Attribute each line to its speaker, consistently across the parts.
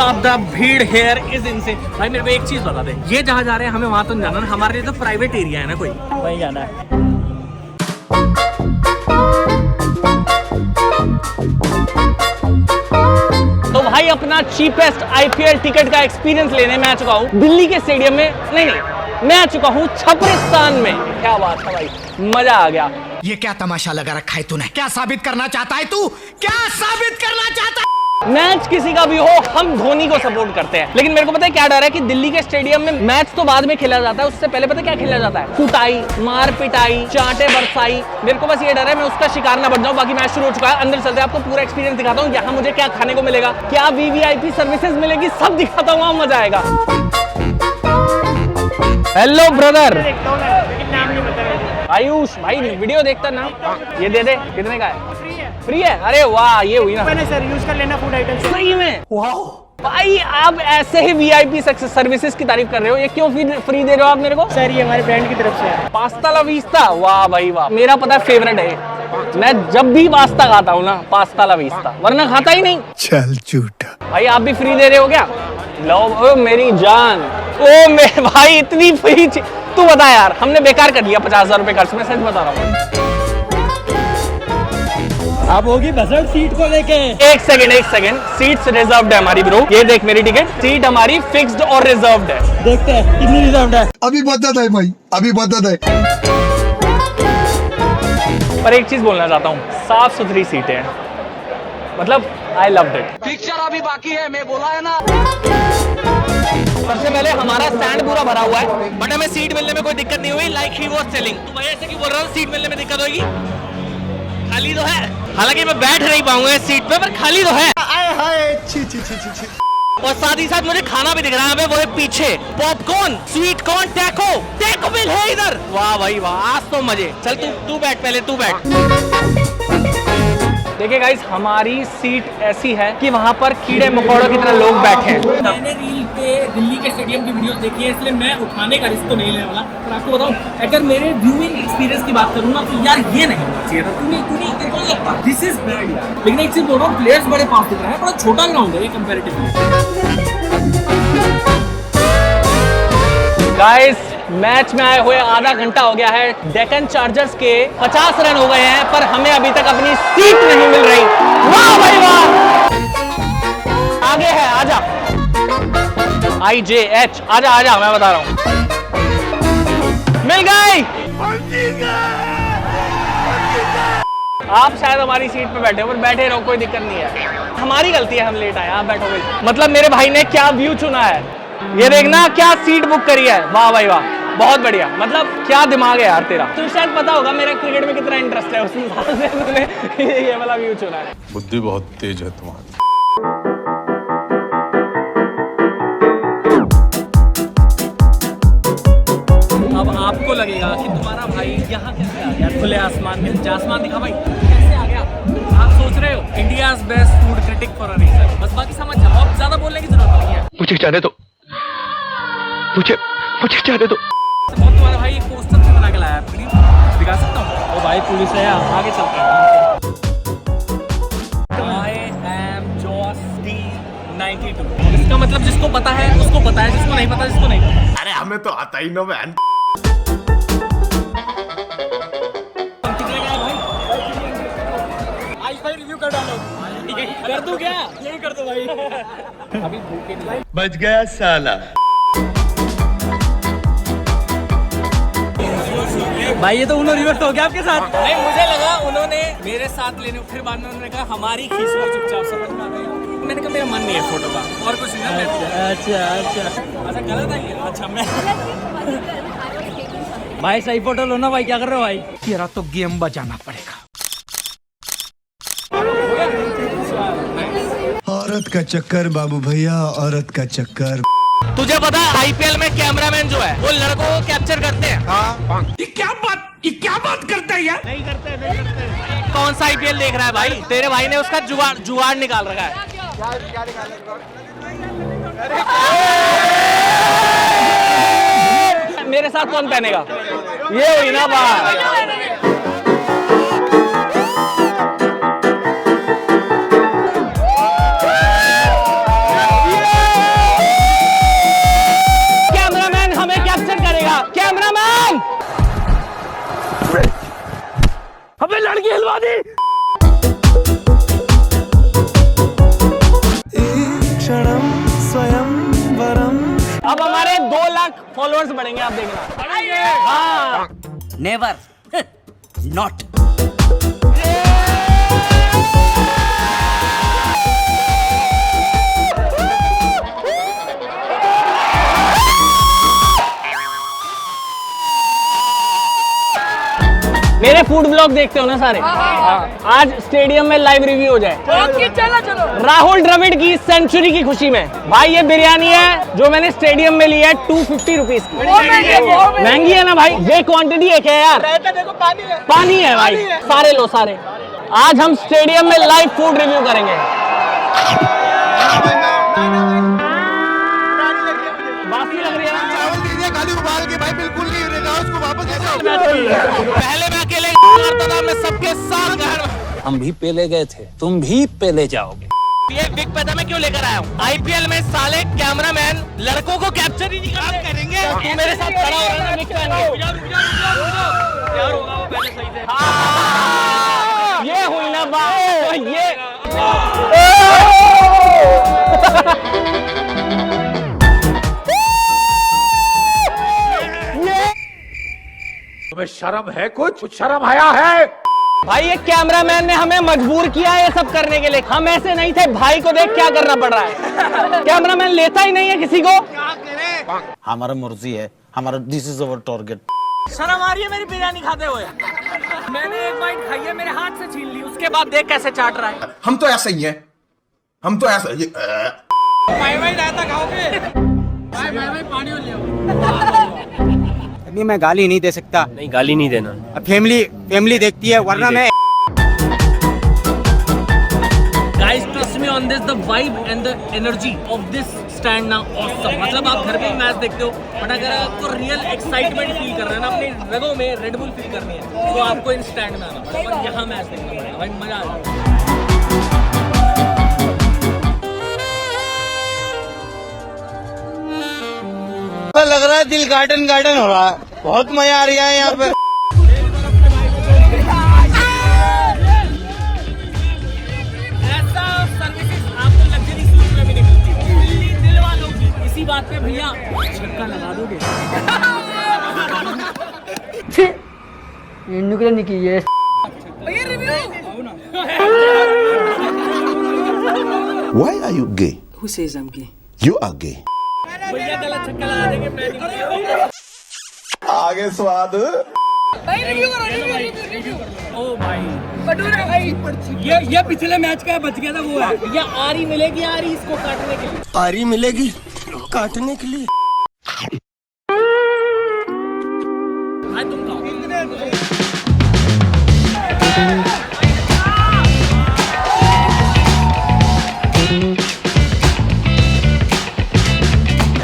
Speaker 1: साहब द भीड़ here is इनसे। भाई मेरे को एक चीज बता दे, ये जहाँ जा रहे हैं हमें वहां तो नहीं जाना, हमारे लिए तो प्राइवेट एरिया है ना, कोई वही जाना है। तो भाई अपना चीपेस्ट आईपीएल टिकट का एक्सपीरियंस लेने मैं आ चुका हूँ दिल्ली के स्टेडियम में। नहीं, मैं आ चुका हूँ छपरिस्तान में। क्या बात है भाई, मजा आ गया।
Speaker 2: ये क्या तमाशा लगा रखा है तूने? क्या साबित करना चाहता है तू? क्या साबित करना चाहता है?
Speaker 1: मैच किसी का भी हो, हम धोनी को सपोर्ट करते हैं, लेकिन मेरे को पता है क्या डर है कि दिल्ली के स्टेडियम में मैच तो बाद में खेला जाता है, उससे पहले पता है क्या खेला जाता है? कुटाई, मार पिटाई, चांटे बरसाई। मेरे को बस ये डर है मैं उसका शिकार ना बन जाऊं। बाकी मैच शुरू हो चुका है, अंदर चलते हैं, आपको पूरा एक्सपीरियंस दिखाता हूँ, यहाँ मुझे क्या खाने को मिलेगा, क्या वीवीआईपी सर्विसेज मिलेगी, सब दिखाता हूँ, मजा आएगा। हेलो ब्रदर, आयुष भाई वीडियो देखता ना, ये दे दे। कितने का है? फ्री है? अरे वाह, ये हुई ना।
Speaker 3: मैंने सर यूज कर लेना फूड आइटम
Speaker 1: सही में। वाह भाई, आप ऐसे ही वीआईपी सर्विसेज की तारीफ कर रहे हो, ये क्यों फ्री दे रहे हो आप मेरे को?
Speaker 3: सर ये हमारे ब्रांड की तरफ से है।
Speaker 1: पास्ता ला वीस्ता, वाह भाई वाह, मेरा पता है फेवरेट है। मैं जब भी पास्ता खाता हूँ ना, पास्ता ला वीस्ता, वरना खाता ही नहीं।
Speaker 2: चल झूठा।
Speaker 1: भाई आप भी फ्री दे रहे हो क्या? लो ओ मेरी जान, ओ मेरे भाई इतनी फ्री। तू बता यार, हमने बेकार कर लिया 50,000 रुपए खर्च, मैं सच बता रहा हूँ।
Speaker 3: आप होगी बजट सीट को लेके।
Speaker 1: एक सेकंड, सीट्स रिजर्व्ड है हमारी ब्रो। ये देख मेरी टिकट, सीट हमारी फिक्स्ड और रिजर्व्ड है।
Speaker 3: देखते हैं कितनी रिजर्व्ड है।
Speaker 4: अभी बता दे भाई, अभी बता दे।
Speaker 1: पर एक चीज बोलना चाहता हूँ, साफ सुथरी सीटें हैं, मतलब आई लव्ड इट।
Speaker 5: पिक्चर अभी बाकी है, मैं बोला है ना।
Speaker 1: सबसे पहले हमारा स्टैंड पूरा भरा हुआ है, बट हमें सीट मिलने में कोई दिक्कत नहीं हुई। Like he was selling. तो भाई ऐसे क्यों बोल रहा हूँ सीट मिलने में दिक्कत होगी? खाली तो है, हालांकि मैं बैठ नहीं पाऊंगा इस सीट पे, पर खाली तो है। और साथ ही साथ मुझे खाना भी दिख रहा है, वो है पीछे पॉपकॉर्न, स्वीट कॉर्न, टैको मिल है इधर। वाह भाई वाह, आज तो मजे। चल तू बैठ, पहले तू बैठ। देखिए गाइस, हमारी सीट ऐसी है कि वहाँ पर कीड़े मकोड़ों की तरह लोग बैठे हैं।
Speaker 6: मैंने रील पे दिल्ली के स्टेडियम की वीडियोस देखी है, इसलिए मैं उठाने का रिस्क तो नहीं लेने वाला। पर आपको बताऊं, अगर मेरे व्यूइंग एक्सपीरियंस की बात करूँ ना, तो यार ये नहीं होना चाहिए था। तूने दिस इज बैड यार। लेकिन एक चीज बोल रहा हूँ, प्लेयर्स बड़े पास दिख रहे हैं, बड़ा छोटा ग्राउंड है ये कंपैरेटिवली।
Speaker 1: गाइस मैच में आए हुए आधा घंटा हो गया है, डेक्कन चार्जर्स के 50 रन हो गए हैं, पर हमें अभी तक अपनी सीट नहीं मिल रही। वाह भाई वाह, आगे है, आजा IJH, आजा मैं बता रहा हूँ। मिल गई। आप शायद हमारी सीट पे बैठे हो, पर बैठे रहो, कोई दिक्कत नहीं है, हमारी गलती है, हम लेट आए, आप बैठोगे। मतलब मेरे भाई ने क्या व्यू चुना है, ये देखना, क्या सीट बुक करी है। वाह भाई वाह, बहुत बढ़िया। मतलब क्या दिमाग है यार तेरा। तो शायद पता होगा मेरा क्रिकेट में कितना इंटरेस्ट है, उस हिसाब से तूने ये वाला व्यू चुना है।
Speaker 4: बुद्धि बहुत तेज है तुम्हारी।
Speaker 6: अब आपको लगेगा कि तुम्हारा भाई यहाँ कैसे आ गया खुले आसमान में। आसमान दिखा भाई, कैसे आ गया? आप सोच रहे हो India's best food critic for a reason. बस बाकी समझ जाओ, अब ज्यादा बोलने की जरूरत नहीं है।
Speaker 2: मुझे जाने दो, मुझे जाने दो।
Speaker 6: बहुत तुम्हारा भाई एक पोस्टर से बना के लाया है, प्लीज दिखा सकता हूँ? ओ भाई पुलिस है, आगे चलते हैं। I am Josh D92। इसका मतलब जिसको पता है उसको पता है, जिसको नहीं पता जिसको नहीं पता।
Speaker 4: अरे हमें तो आता ही ना बहन।
Speaker 6: भाई रिव्यू कर डालो। कर दूं क्या? यही कर दो भाई। अभी भूखे नहीं।
Speaker 4: बच गया साला।
Speaker 6: भाई ये तो उन्होंने रिवर्स हो गया आपके साथ। नहीं, मुझे लगा उन्होंने मेरे साथ लेने, फिर बाद में उन्होंने कहा हमारी खींच लो चुपचाप, समझ में आ गया। मैंने कहा मेरा मन नहीं है फोटो का, और कुछ नहीं। अच्छा गलत है ये। अच्छा मैं
Speaker 3: भाई सही फोटो लो ना भाई, क्या कर रहे हो भाई?
Speaker 2: तेरा तो गेम बजाना पड़ेगा।
Speaker 4: औरत का चक्कर बाबू भैया, औरत का चक्कर।
Speaker 1: तुझे पता है आईपीएल में कैमरामैन जो है वो लड़कों को कैप्चर करते हैं। हाँ। ये क्या बात करता है यार? नहीं करते। कौन सा आईपीएल देख रहा है भाई? तेरे भाई ने उसका जुगाड़ निकाल रखा है। क्या निकाल रखा है? मेरे साथ कौन पहनेगा? ये हुई ना बात। बढ़ेंगे, आप देखना। हाँ
Speaker 3: नेवर नॉट।
Speaker 1: मेरे फूड ब्लॉग देखते हो ना सारे? आज स्टेडियम में लाइव रिव्यू हो जाए। चलो। राहुल द्रविड़ की सेंचुरी की खुशी में भाई ये बिरयानी है जो मैंने स्टेडियम में ली है 250 रुपीज की। महंगी है ना भाई, ये क्वांटिटी एक है यार। देखो पानी है भाई, सारे लो सारे। आज हम स्टेडियम में लाइव फूड रिव्यू करेंगे। बासी लग रही है ना?
Speaker 2: खाली उबाल के भाई, बिल्कुल नहीं रहेगा, उसको वापस ले जाओ।
Speaker 1: पहले मैं अकेले मारता था, मैं सबके साथ घर।
Speaker 7: हम भी पेले गए थे, तुम भी पेले जाओगे।
Speaker 1: ये बिग पता मैं क्यों लेकर आया हूँ? आईपीएल में साले कैमरामैन लड़कों को कैप्चर ही नहीं करेंगे। तू मेरे साथ खड़ा हो रहा है बिग फैन यार, होगा वो पहले सही से। हाँ, ये हुई ना बात, ये
Speaker 7: तुम्हें शर्म है? कुछ शर्म आया है?
Speaker 1: भाई ये कैमरामैन ने हमें मजबूर किया है ये सब करने के लिए। हम ऐसे नहीं थे, भाई को देख क्या करना पड़ रहा है। कैमरामैन लेता ही नहीं है किसी को।
Speaker 8: हमारा मर्जी है, हमारा दिस इज अवर टारगेट।
Speaker 1: शर्म आ रही है मेरी बिरयानी खाते हुए? मैंने एक बाइट खाई है, मेरे हाथ से छीन ली, उसके बाद देख कैसे चाट रहा है।
Speaker 2: हम तो ऐसे ही हैं, हम तो ऐसे ही।
Speaker 1: भाई रायता खाओगे? भाई पानी ले आओ।
Speaker 3: अभी मैं गाली नहीं दे सकता।
Speaker 7: नहीं, गाली नहीं देना।
Speaker 3: फैमिली देखती है, वरना मैं
Speaker 1: Guys, trust me on this, the vibe and the energy of this stand now awesome. मतलब आप घर पे भी मैच देखते हो, बट अगर आपको रियल एक्साइटमेंट फील कर रहे हैं ना, अपने रगों में रेड बुल फील करनी है, तो आपको इन स्टैंड में आना पड़ेगा और यहाँ मैच देखना पड़ेगा भाई, मजा आ जाएगा।
Speaker 8: लग रहा है दिल गार्डन हो रहा है, बहुत मजा आ रहा है यहाँ पे।
Speaker 1: ऐसा सर्विसेज आपको लग्जरी सूट में भी नहीं मिलती। दिल वालों की इसी बात पे भैया छक्का लगा दोगे।
Speaker 3: निकले नहीं की ये।
Speaker 9: Why are you gay?
Speaker 3: Who says I'm gay?
Speaker 9: You are gay.
Speaker 1: भैया गलत छक्का लगा देंगे, मैं नहीं।
Speaker 9: आगे स्वाद।
Speaker 1: ओ भाई ये पिछले मैच का बच गया था वो है। या आरी मिलेगी, आरी इसको काटने के लिए।
Speaker 2: आरी मिलेगी काटने के लिए।
Speaker 1: भाई तुम खाओ।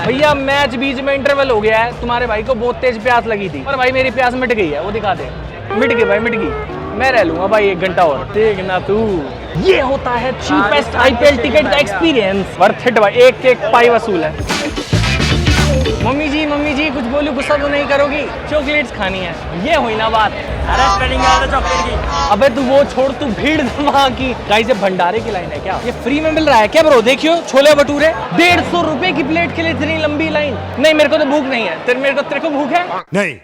Speaker 1: भैया मैच बीच में इंटरवल हो गया है, तुम्हारे भाई को बहुत तेज प्यास लगी थी, पर भाई मेरी प्यास मिट गई है, वो दिखा दे। मिट गई भाई, मिट गई। मैं रह लूंगा भाई 1 घंटा और, देखना तू। ये होता है चीपेस्ट आईपीएल टिकट का एक्सपीरियंस। वर्थ इट भाई, एक पाई वसूल है। मम्मी जी कुछ बोलूं, गुस्सा तो नहीं करोगी? चॉकलेट्स खानी है, ये हुई ना बात।
Speaker 3: अरे स्पेलिंग चॉकलेट की।
Speaker 1: अबे तू वो छोड़, तू भीड़ वहाँ की। गाइस ये भंडारे की लाइन है क्या? ये फ्री में मिल रहा है क्या ब्रो? देखियो छोले भटूरे 150 रुपए की प्लेट के लिए इतनी लंबी लाइन। नहीं मेरे को तो भूख नहीं है। तेरे को भूख है?
Speaker 9: नहीं।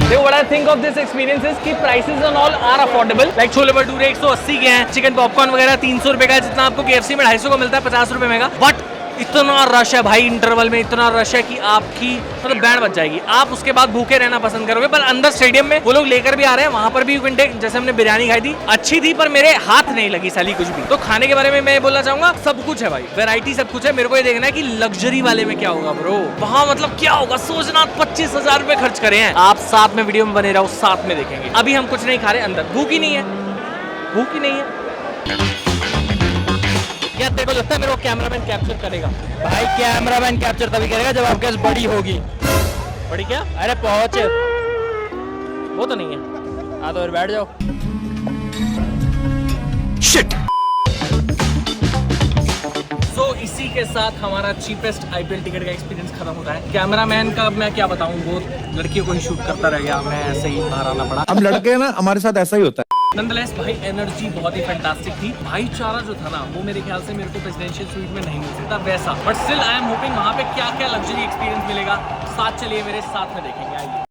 Speaker 1: देखो what I think of this experience is कि prices and all are affordable. Like chole bhature 180 के हैं, चिकन पॉपकॉर्न वगैरह 300 रुपए का है, जितना आपको KFC में 250 को मिलता है 50 रुपए में का। बट इतना रश है भाई, इंटरवल में इतना रश है कि आपकी मतलब बैंड बच जाएगी। आप उसके बाद भूखे रहना पसंद करोगे। पर अंदर स्टेडियम में वो लोग लेकर भी आ रहे हैं, वहां पर भी जैसे हमने बिरयानी खाई थी, अच्छी थी, पर मेरे हाथ नहीं लगी साली कुछ भी। तो खाने के बारे में मैं बोलना चाहूंगा, सब कुछ है भाई, वैरायटी सब कुछ है। मेरे को ये देखना है कि लग्जरी वाले में क्या होगा ब्रो, वहाँ मतलब क्या होगा। सोचना 25,000 रुपए खर्च करे हैं। आप साथ में वीडियो में बने रहो, साथ में देखेंगे। अभी हम कुछ नहीं खा रहे, अंदर भूख ही नहीं है, भूख ही नहीं है। क्या तेरे को लगता है मेरे को कैमरामैन कैप्चर करेगा?
Speaker 3: भाई कैमरामैन कैप्चर तभी करेगा जब आपके पास बड़ी होगी।
Speaker 1: बड़ी क्या?
Speaker 3: अरे पहुंच,
Speaker 1: वो तो नहीं है।
Speaker 3: हाँ तो बैठ जाओ।
Speaker 2: शिट।
Speaker 1: So, इसी के साथ हमारा चीपेस्ट आईपीएल टिकट का एक्सपीरियंस खत्म होता है। कैमरामैन का मैं क्या बताऊं, बहुत लड़कियों को ही शूट करता रह गया, मैं ऐसे ही बाहर आना पड़ा।
Speaker 9: हम लड़के हैं ना, हमारे साथ ऐसा ही होता है।
Speaker 6: नंदलेस भाई एनर्जी बहुत ही फैंटास्टिक थी। भाईचारा जो था ना वो मेरे ख्याल से मेरे को प्रेसिडेंशियल स्वीट में नहीं मिल सकता वैसा, but still I am hoping वहाँ पे क्या क्या लग्जरी एक्सपीरियंस मिलेगा। साथ चलिए मेरे साथ में देखेंगे, आइए।